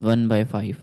1/5.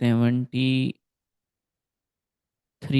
73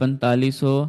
4500،